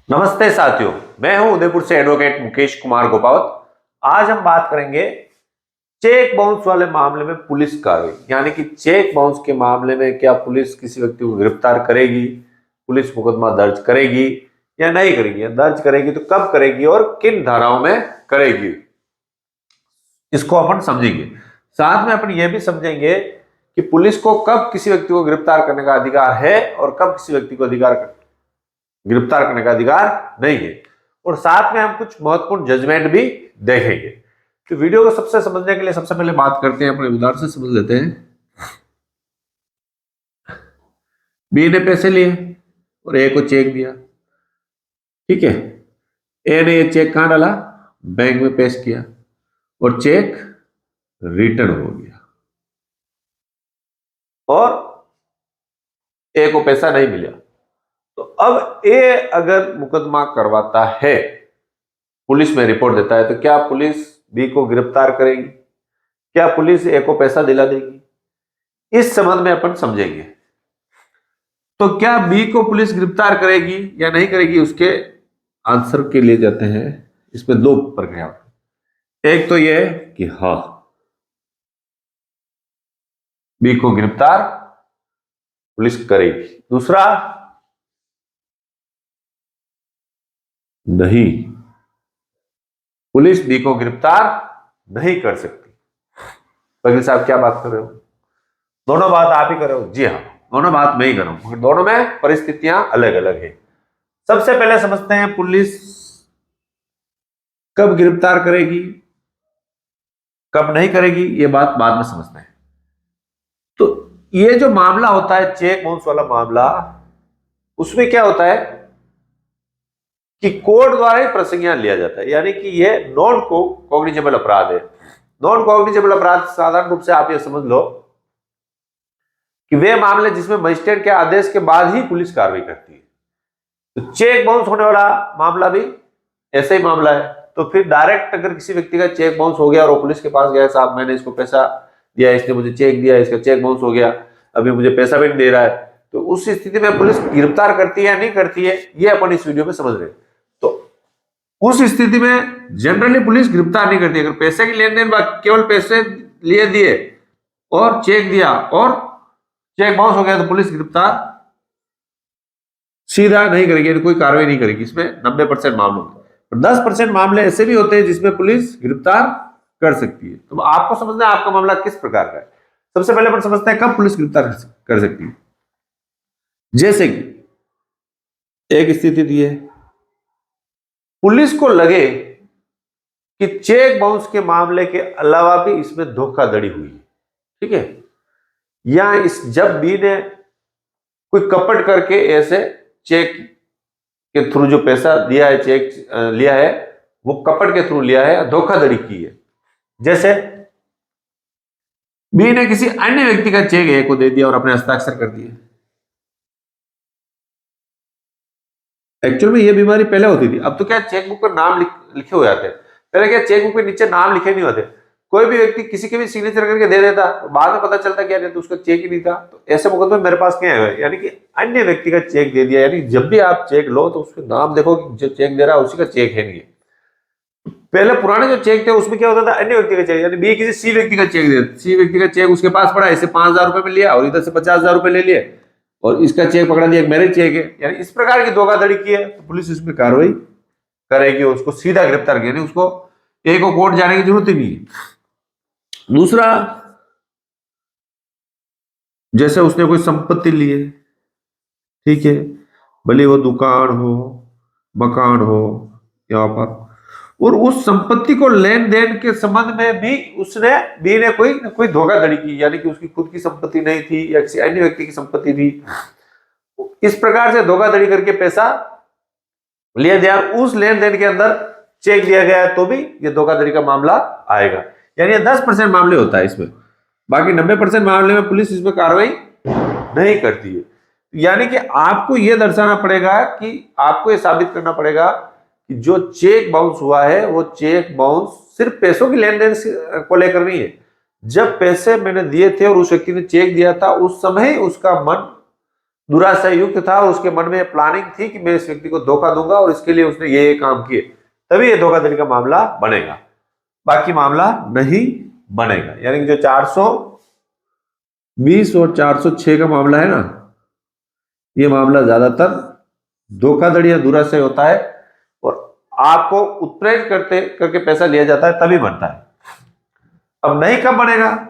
नमस्ते साथियों, मैं हूं उदयपुर से एडवोकेट मुकेश कुमार गोपावत। आज हम बात करेंगे चेक बाउंस वाले मामले में पुलिस कार्रवाई, यानी कि चेक बाउंस के मामले में क्या पुलिस किसी व्यक्ति को गिरफ्तार करेगी, पुलिस मुकदमा दर्ज करेगी या नहीं करेगी, दर्ज करेगी तो कब करेगी और किन धाराओं में करेगी, इसको अपन समझेंगे। साथ में अपन यह भी समझेंगे कि पुलिस को कब किसी व्यक्ति को गिरफ्तार करने का अधिकार है और कब किसी व्यक्ति को गिरफ्तार करने का अधिकार नहीं है, और साथ में हम कुछ महत्वपूर्ण जजमेंट भी देखेंगे। तो वीडियो को सबसे समझने के लिए सबसे पहले बात करते हैं, अपने उदाहरण से समझ लेते हैं। बी ने पैसे लिए और ए को चेक दिया, ठीक है। ए ने ये चेक कहां डाला, बैंक में पेश किया और चेक रिटर्न हो गया और ए को पैसा नहीं मिला। तो अब ए अगर मुकदमा करवाता है, पुलिस में रिपोर्ट देता है, तो क्या पुलिस बी को गिरफ्तार करेगी, क्या पुलिस ए को पैसा दिला देगी, इस संबंध में अपन समझेंगे। तो क्या बी को पुलिस गिरफ्तार करेगी या नहीं करेगी, उसके आंसर के लिए जाते हैं। इसमें दो प्रक्रिया, एक तो यह कि हाँ, बी को गिरफ्तार पुलिस करेगी, दूसरा नहीं, पुलिस बी को गिरफ्तार नहीं कर सकती। वकील साहब क्या बात कर रहे हो, दोनों बात आप ही कर रहे हो? जी हाँ, दोनों बात मैं ही कर रहा हूं, दोनों में परिस्थितियां अलग अलग है। सबसे पहले समझते हैं पुलिस कब गिरफ्तार करेगी कब नहीं करेगी, ये बात बाद में समझते हैं। तो ये जो मामला होता है चेक बाउंस वाला मामला, उसमें क्या होता है कि कोर्ट द्वारा ही प्रसंज्ञान लिया जाता है, यानी कि ये नॉन कॉग्निजेबल अपराध है। नॉन कॉग्निजेबल अपराध साधारण रूप से आप ये समझ लो कि वे मामले जिसमें मजिस्ट्रेट के आदेश के बाद ही पुलिस कार्रवाई करती है। तो चेक बाउंस होने वाला मामला भी ऐसा ही मामला है। तो फिर डायरेक्ट अगर किसी व्यक्ति का चेक बाउंस हो गया और वो पुलिस के पास गया, साहब मैंने इसको पैसा दिया, इसने मुझे चेक दिया, इसका चेक बाउंस हो गया, अभी मुझे पैसा भी नहीं दे रहा है, तो उस स्थिति में पुलिस गिरफ्तार करती है या नहीं करती है, ये अपन इस वीडियो में समझ रहे हैं। तो उस स्थिति में जनरली पुलिस गिरफ्तार नहीं करती। अगर पैसे की लेन देन केवल पैसे लिए दिए और चेक दिया और चेक बाउंस हो गया, तो पुलिस गिरफ्तार सीधा नहीं करेगी, कोई कार्रवाई नहीं करेगी। इसमें 90% मामलों में, 10% मामले ऐसे भी होते हैं जिसमें पुलिस गिरफ्तार कर सकती है। तो आपको समझना है आपका मामला किस प्रकार का है। सबसे पहले अपन समझते हैं कब पुलिस गिरफ्तार कर सकती है। जैसे कि एक स्थिति दी है, पुलिस को लगे कि चेक बाउंस के मामले के अलावा भी इसमें धोखाधड़ी हुई है, ठीक है, या जब बी ने कोई कपट करके ऐसे चेक के थ्रू जो पैसा दिया है, चेक लिया है, वो कपट के थ्रू लिया है, धोखाधड़ी की है। जैसे बी ने किसी अन्य व्यक्ति का चेक ए को दे दिया और अपने हस्ताक्षर कर दिए। एक्चुअल में ये बीमारी पहले होती थी, अब तो क्या चेकबुक पर नाम लिखे हुए आते हैं। पहले क्या चेकबुक पे नीचे नाम लिखे नहीं होते, कोई भी व्यक्ति किसी के भी सिग्नेचर करके दे देता, बाद में पता चलता क्या तो उसका चेक ही नहीं था। तो ऐसे मुकदमे मेरे पास क्या है, यानी कि अन्य व्यक्ति का चेक दे दिया। यानी जब भी आप चेक लो तो उसके नाम देखो कि जो चेक दे रहा है उसी का चेक है नहीं। पहले पुराने जो चेक थे उसमें क्या होता था, अन्य व्यक्ति का चेक, यानी बी किसी सी व्यक्ति का चेक दे, सी व्यक्ति का चेक उसके पास पड़ा, इसे 5,000 रुपए में लिया और इधर से 50,000 रुपए ले लिए और इसका चेक पकड़ा दिया मेरे चेक है। यानी इस प्रकार की धोखाधड़ी की है तो पुलिस इसमें कार्रवाई करेगी, उसको सीधा गिरफ्तार किया, नहीं उसको ए को कोर्ट जाने की जरूरत ही नहीं है। दूसरा, जैसे उसने कोई संपत्ति ली है, ठीक है, भले वो दुकान हो, मकान हो यहाँ पर, और उस संपत्ति को लेन देन के संबंध में भी बी ने कोई धोखाधड़ी की, यानी कि उसकी खुद की संपत्ति नहीं थी या किसी अन्य व्यक्ति की संपत्ति थी। इस प्रकार से धोखाधड़ी करके पैसा लिया दिया, उस लेन देन के अंदर चेक दिया गया है, तो भी ये धोखाधड़ी का मामला आएगा। यानी 10% मामले होता है इसमें, बाकी 90% मामले में पुलिस इसमें कार्रवाई नहीं करती है। यानी कि आपको यह दर्शाना पड़ेगा कि आपको यह साबित करना पड़ेगा कि जो चेक बाउंस हुआ है वो चेक बाउंस सिर्फ पैसों की लेन देन को लेकर नहीं है। जब पैसे मैंने दिए थे और उस व्यक्ति ने चेक दिया था, उस समय ही उसका मन दुराशय युक्त था और उसके मन में प्लानिंग थी कि मैं इस व्यक्ति को धोखा दूंगा और इसके लिए उसने ये काम किए, तभी ये धोखाधड़ी का मामला बनेगा, बाकी मामला नहीं बनेगा। यानी कि जो 420 और 406 का मामला है ना, ये मामला ज्यादातर धोखाधड़ी या दुराशय होता है और आपको उत्प्रेरित करते करके पैसा लिया जाता है, तभी बनता है। अब नहीं कब बनेगा?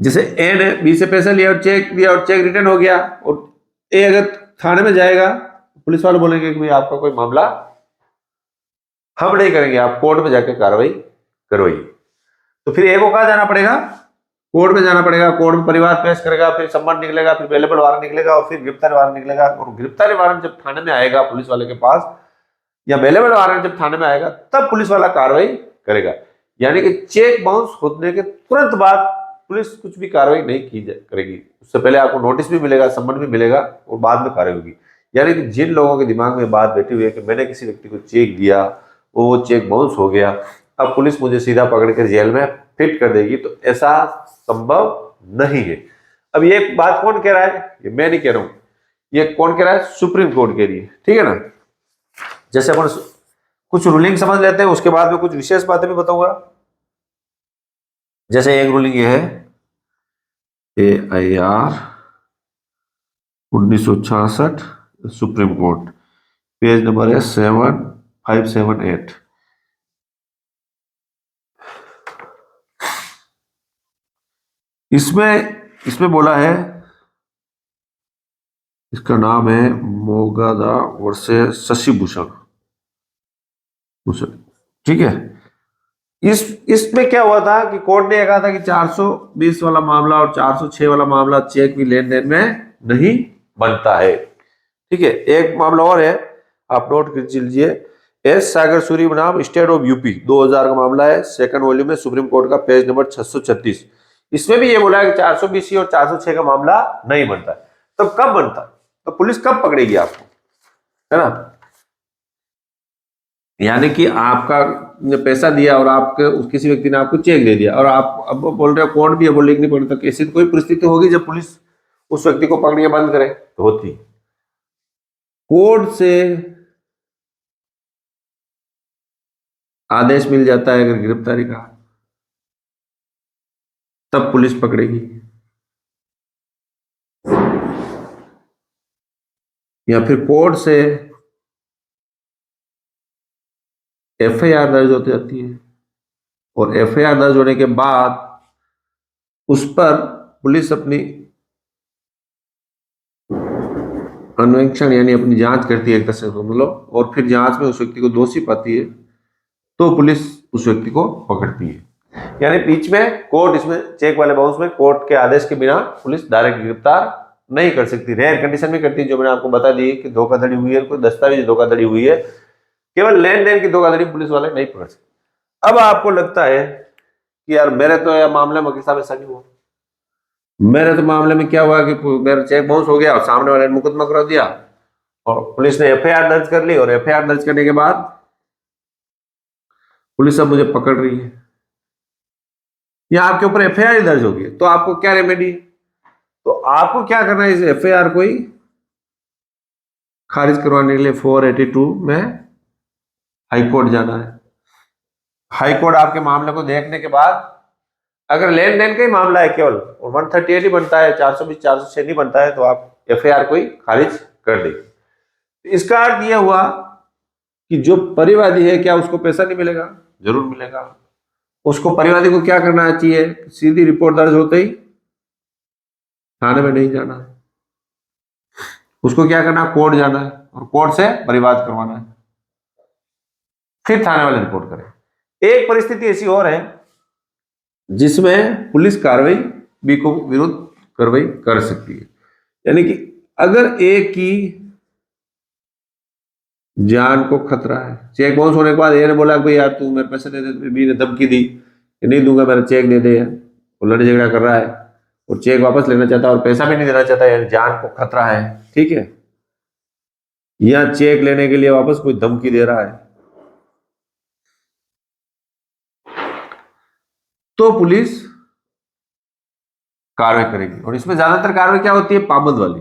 जैसे ए ने बी से पैसा लिया और चेक दिया और चेक रिटर्न हो गया, और ए अगर थाने में जाएगा, पुलिस वाले बोलेंगे कि भाई आपका कोई मामला हम नहीं करेंगे, आप कोर्ट में जाकर कार्रवाई करवाइए। तो फिर ए को कहां जाना पड़ेगा? कोर्ट में जाना पड़ेगा। कोर्ट में परिवार पेश करेगा, फिर सम्मन निकलेगा, फिर बेलेबल वारंट निकलेगा और फिर गिरफ्तारी वारंट निकलेगा। और गिरफ्तारी वारंट जब थाने में आएगा पुलिस वाले के पास, या बेलेबल वारंट जब थाने में आएगा, तब पुलिस वाला कार्रवाई करेगा। यानी कि चेक बाउंस होने के तुरंत बाद पुलिस कुछ भी कार्रवाई नहीं करेगी। उससे पहले आपको नोटिस भी मिलेगा, सम्मन भी मिलेगा और बाद में कार्रवाई होगी। यानी कि जिन लोगों के दिमाग में बात बैठी हुई है कि मैंने किसी व्यक्ति को चेक दिया, वो चेक बाउंस हो गया, अब पुलिस मुझे सीधा पकड़ कर जेल में फिट कर देगी, तो ऐसा संभव नहीं है। अब ये बात कौन कह रहा है? ये मैं नहीं कह रहा हूं, ये कौन कह रहा है? सुप्रीम कोर्ट कह रही है, ठीक है ना। जैसे अपन कुछ रूलिंग समझ लेते हैं, उसके बाद में कुछ विशेष बातें भी बताऊंगा। जैसे एक रूलिंग ये है AIR 1966 supreme court, page number है 7578। इसमें बोला है, इसका नाम है मोगादा वर्सेस शशि भूषण, ठीक है। इसमें क्या हुआ था कि कोर्ट ने कहा था कि 420 वाला मामला और 406 वाला मामला चेक भी लेन देन में नहीं बनता है, ठीक है। एक मामला और है, आप नोट कर लीजिए। एस सागर सूरी बनाम स्टेट ऑफ यूपी 2000 का मामला है, सेकंड वॉल्यूम में, सुप्रीम कोर्ट का, पेज नंबर 636। इसमें भी ये बोला है कि 420 और 406 का मामला नहीं बनता है। तो कब बनता है? तो पुलिस कब पकड़ेगी आपको, है ना। यानी कि आपका पैसा दिया और आपके किसी व्यक्ति ने आपको चेक दे दिया और आप अब बोल रहे हो कोर्ट भी है, बोलने की नहीं पड़ता, तो ऐसी कोई परिस्थिति होगी जब पुलिस उस व्यक्ति को पकड़ने बंद करे? तो होती। कोर्ट से आदेश मिल जाता है अगर गिरफ्तारी का, तब पुलिस पकड़ेगी। या फिर कोर्ट से FIR दर्ज होती जाती है और FIR दर्ज होने के बाद उस पर पुलिस अपनी अन्वेषण यानी अपनी जांच करती है एक तरह से समझ लो, और फिर जांच में उस व्यक्ति को दोषी पाती है तो पुलिस उस व्यक्ति को पकड़ती है। यानी बीच में कोर्ट, इसमें चेक वाले बाउंस में कोर्ट के आदेश के बिना पुलिस डायरेक्ट गिरफ्तार नहीं कर सकती। रेयर कंडीशन में करती है, जो मैंने आपको बता दी कि धोखाधड़ी हुई है, कोई दस्तावेज धोखाधड़ी हुई है, केवल लेन देन की धोखाधड़ी पुलिस वाले नहीं पकड़ सकते। अब आपको लगता है कि यार मेरे तो यह मामले में साहब ऐसा नहीं हुआ, मेरे तो मामले में क्या हुआ कि मेरा चेक बाउंस हो गया और सामने वाले ने मुकदमा करा दिया और पुलिस ने FIR दर्ज कर ली, और FIR दर्ज करने के बाद पुलिस अब मुझे पकड़ रही है, या आपके ऊपर FIR दर्ज होगी, तो आपको क्या रेमेडी? तो आपको क्या करना है, इस FIR को ही खारिज करवाने के लिए 482 में हाईकोर्ट जाना है। हाईकोर्ट आपके मामले को देखने के बाद, अगर लेन देन का ही मामला है केवल और 138 ही बनता है, 420 406 नहीं बनता है, तो आप FIR को ही खारिज कर देगी। इसका अर्थ यह हुआ कि जो परिवादी है, क्या उसको पैसा नहीं मिलेगा? जरूर मिलेगा। उसको, परिवादी को क्या करना चाहिए? सीधी रिपोर्ट दर्ज होते ही थाने में नहीं जाना है, उसको क्या करना? कोर्ट जाना है और कोर्ट से परिवाद करवाना है, फिर थाने वाले रिपोर्ट करें। एक परिस्थिति ऐसी और है जिसमें पुलिस कार्रवाई बी को विरुद्ध कार्रवाई कर सकती है। यानी कि अगर ए की जान को खतरा है, चेक बाउंस होने के बाद ए ने बोला कि भाई यार तू मेरे पैसे दे दे, बी ने धमकी दी कि नहीं दूंगा, मेरा चेक दे दे, वो लड़ झगड़ा कर रहा है और चेक वापस लेना चाहता है और पैसा भी नहीं देना चाहता है, जान को खतरा है, ठीक है, या चेक लेने के लिए वापस कोई धमकी दे रहा है, तो पुलिस कार्रवाई करेगी। और इसमें ज्यादातर कार्रवाई क्या होती है? पाबंद वाली,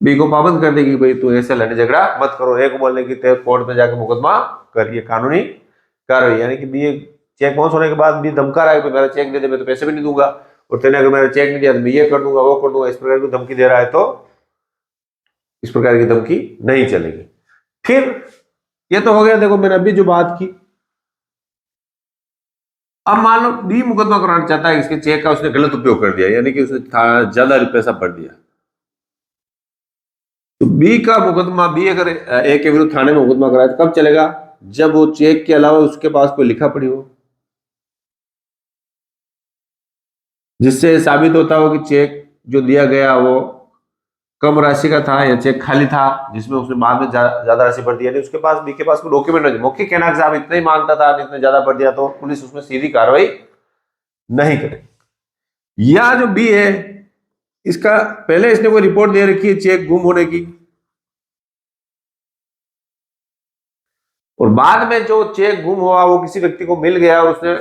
बी को पाबंद कर देगी, भाई तू ऐसे लड़ने झगड़ा मत करो। ए को बोलने की तेरे कोर्ट में जाकर मुकदमा करिए, कानूनी कार्रवाई। यानी कि बी चेक बाउंस होने के बाद भी धमका रहा है कि मेरा चेक दे दे, मैं तो पैसे भी नहीं दूंगा, और तेने अगर मेरा चेक नहीं दिया तो मैं ये कर दूंगा वो कर दूंगा, इस प्रकार की धमकी दे रहा है, तो इस प्रकार की धमकी नहीं चलेगी। फिर ये तो हो गया, देखो मैंने अभी जो बात की। अब मान लो बी मुकदमा कराना चाहता है, इसके चेक का उसने गलत उपयोग कर दिया, यानी कि उसने ज्यादा पैसा भर दिया, तो बी का मुकदमा, बी अगर ए के विरुद्ध थाने में मुकदमा कराए तो कब चलेगा? जब वो चेक के अलावा उसके पास कोई लिखा पढ़ी हो, जिससे साबित होता हो कि चेक जो दिया गया वो कम राशि का था या चेक खाली था जिसमें उसने बाद में ज्यादा राशि भर दिया। नहीं, उसके पास, बी के पास कोई डॉक्यूमेंट नहीं, मौखिक कहना कि साहब इतना ही मांगता था, इतने ज्यादा भर दिया, तो पुलिस उसमें सीधी कार्रवाई नहीं करेगी। या जो बी है, इसका पहले इसने कोई रिपोर्ट दे रखी है चेक गुम होने की, और बाद में जो चेक गुम हुआ वो किसी व्यक्ति को मिल गया और उसने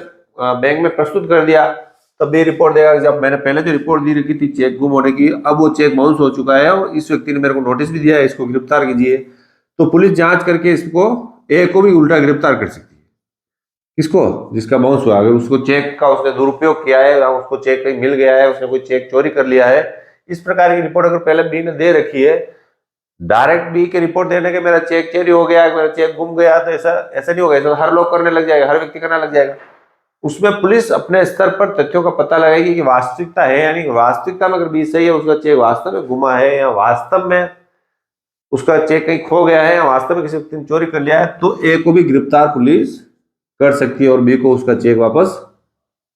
बैंक में प्रस्तुत कर दिया, तब ये रिपोर्ट देगा कि जब मैंने पहले जो रिपोर्ट दी रखी थी चेक गुम होने की, अब वो चेक बाउंस हो चुका है और इस व्यक्ति ने मेरे को नोटिस भी दिया है, इसको गिरफ्तार कीजिए। तो पुलिस जांच करके इसको, ए को भी उल्टा गिरफ्तार कर सकती है। किसको? जिसका बाउंस हुआ, अगर उसको चेक का उसने दुरुपयोग किया है या उसको चेक कहीं मिल गया है, उसने कोई चेक चोरी कर लिया है, इस प्रकार की रिपोर्ट अगर पहले बी ने दे रखी है, डायरेक्ट बी की रिपोर्ट देने के मेरा चेक चोरी हो गया, मेरा चेक गुम गया, तो ऐसा ऐसा नहीं होगा, ऐसा हर लोग करने लग जाएगा, हर व्यक्ति करने लग जाएगा। उसमें पुलिस अपने स्तर पर तथ्यों का पता लगाएगी कि वास्तविकता है, यानी कि वास्तविकता में अगर बी सही है, उसका चेक वास्तव में गुमा है या वास्तव में उसका चेक कहीं खो गया है या वास्तव में किसी व्यक्ति ने चोरी कर लिया है, तो ए को भी गिरफ्तार पुलिस कर सकती है और बी को उसका चेक वापस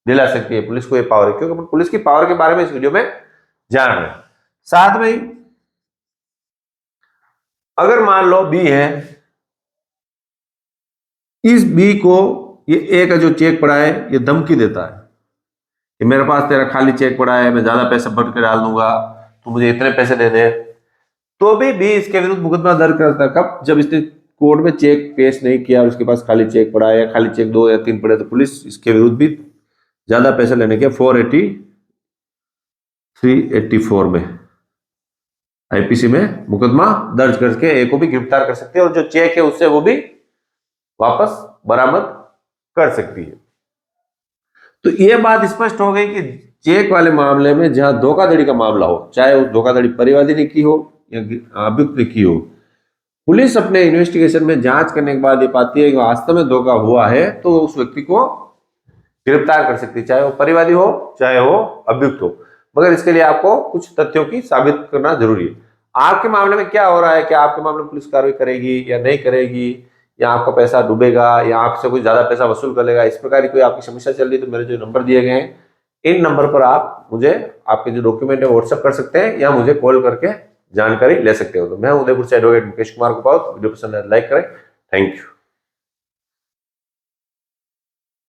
दिला सकती है। पुलिस को ये पावर है, क्योंकि पुलिस की पावर के बारे में इस वीडियो में जान रहे हैं। साथ में ही अगर मान लो बी है, इस बी को ये ए का जो चेक पड़ा है ये धमकी देता है कि मेरे पास तेरा खाली चेक पड़ा है, मैं ज्यादा पैसे भर के डाल दूंगा, तू मुझे इतने पैसे दे दे, तो भी बी इसके विरुद्ध मुकदमा दर्ज करता है। कब? जब इसने कोर्ट में चेक पेश नहीं किया और उसके पास खाली चेक पड़ा है या खाली चेक 2 या 3 पड़े, तो पुलिस इसके विरुद्ध भी ज्यादा पैसे लेने के 384 में आईपीसी में मुकदमा दर्ज करके ए को भी गिरफ्तार कर सकती है और जो चेक है उससे वो भी वापस बरामद कर सकती है। तो ये बात स्पष्ट हो गई कि चेक वाले मामले में जहां धोखाधड़ी का मामला हो, चाहे वो धोखाधड़ी परिवादी ने की हो या अभियुक्त ने की हो, पुलिस अपने इन्वेस्टिगेशन में जांच करने के बाद ये पाती है कि वास्तव में धोखा हुआ है, तो उस व्यक्ति को गिरफ्तार कर सकती है, चाहे वो परिवादी हो चाहे वो अभियुक्त हो। मगर इसके लिए आपको कुछ तथ्यों की साबित करना जरूरी है। आपके मामले में क्या हो रहा है, कि आपके मामले में पुलिस कार्रवाई करेगी या नहीं करेगी, या आपका पैसा डूबेगा या आपसे कुछ ज्यादा पैसा वसूल कर लेगा, इस प्रकार की कोई आपकी समस्या चल रही है, तो मेरे जो नंबर दिए गए हैं, इन नंबर पर आप मुझे आपके जो डॉक्यूमेंट है व्हाट्सएप कर सकते हैं या मुझे कॉल करके जानकारी ले सकते हो। तो मैं उदयपुर से एडवोकेट मुकेश कुमार गोपाल। वीडियो पसंद है लाइक करें। Thank you.